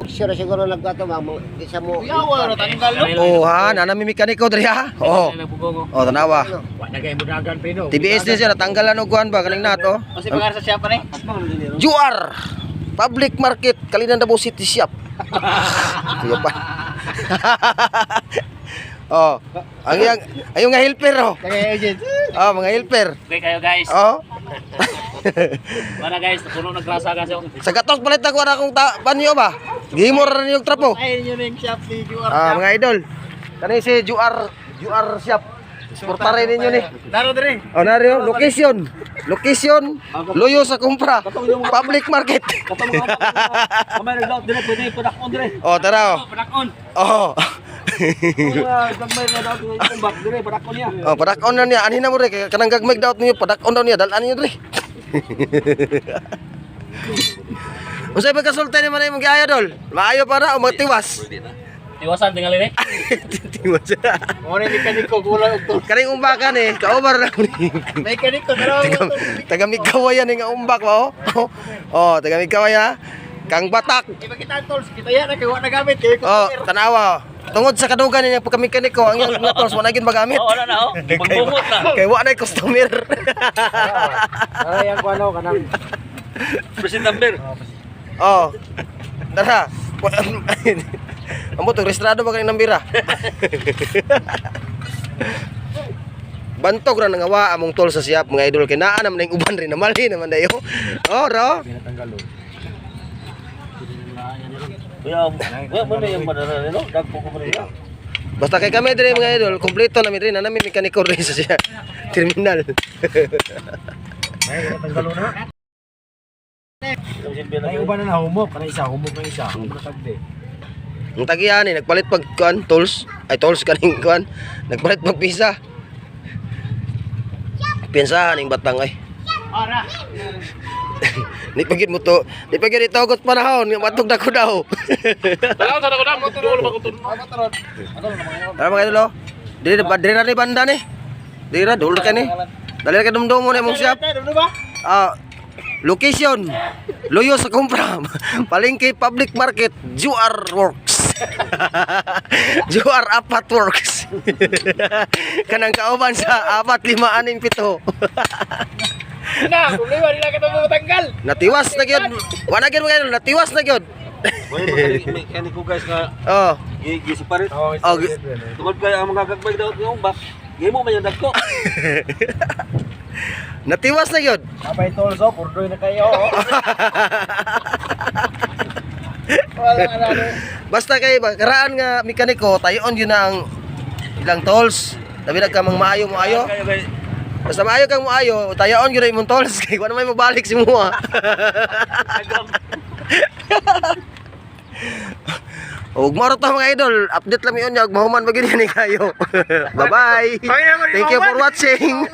sure siguro nagkato isa mo. Yawa na tanggal no. Oh ha, nanami mekaniko diri ha. Oh. Oh, tanawa. Wa na kay mudagan pino. TBS din siya natanggalan og kuan ba kaning nato. Kasi pagar sa siya pa ni. Juar. Public Market, Kalinan Davao City Shop. Kuya pa. Oh, ayong nga helper oh. Kaya agent. Oh, mga helper. Okay kayo guys. Oh. Wala guys, puno nagklasa kasi. Sa gatos palit ako na akong panyo ba? Gihimo ra yung trapo. Ay, yun yung shop ni QR. Mga idol. Kani si Juar Shop. Suportahin ninyo ni. Daro dire. Oh, nario location. Location Loyo sa kumpra. Public Market. Kamay nagdaot dire pwede padakon dire. Oh, tara oh. Padakon. Oh. Gagmay nagdaot yung back dire padakon niya. Oh, padakon na niya. Anhin na mo re kanang gagmay daot niyo padakon daw niya. Dalan niyo dire. Unsay ba kasultan ni man imong giayo dol? Maayo para o magtiwas? Iwasan tingali ni. Tiwas. Mo ni mekaniko kulang og Kaning umbakan eh, kaobar na ni. mekaniko daro. Taga Migkawayan nga umbak ba oh. Oh, taga Migkawayan. Kang Batak. Iba kita tools, kita ya na kay wa na gamit kay Oh, tanawa. Tungod sa kadugan niya pagka-mekaniko, ang iyang nga tools wala gid magamit. wala na oh. Bungungot na. Kay wa na customer. Ay ang kuno kanang Present number. Oh. Tara. Amo to registrado ba kaning nambira? Bantog ra nangawa among tol sa siyap mga idol kay naa naman ning uban rin namali naman dayo. Oh, ro. Kuya, mo na yung madara no? Dagpo ko rin. Basta kay kami dire mga idol, kompleto na mi rin namin mekaniko rin sa siya. Terminal. Ay, tanggalon na. ay uban na humok, kana isa humok na isa. Humok tagde. Ang tagihan ni nagpalit pag kuan tools, ay tools kaning kuan, nagpalit pag pisa. Pinsa ning batang ay. Ara. Ni pagit mo to, ni pagit itogot panahon, nga matog na ko daw. Tara sa ko na mo tulo ba ko tulo. Tara mga idol, oh. Dire ra ni banda ni. Dire ra dul ka ni. Dali ka dumdum mo na imong shop. Location Loyo sa kumpra. Palengke Public Market Juar Works. Juar Apat Works. Kanang kauban sa 4, 5, 6, 7. Na, kuliwa nila kita mo tanggal. Natiwas na gyud. Wa na gyud mga idol, natiwas na gyud. Mekaniko guys nga Oh. gisiparit. Oh, Tungod kay ang mga gagbay daw yung back. Gimo man yung dagko. natiwas na gyud. Kapay tolso, purdoy na kayo. Wala na. Basta kay karaan nga mekaniko, tayon yun na ang ilang tolls. Labi nagkamang maayo mo ayo. Kayo guys. Basta maayo kang maayo, tayon yun na imong tolls kay wala may mabalik si mua. Ug maro ta mga idol, update lang yun ug mahuman ba gid ni kayo. Bye bye. Thank you for watching.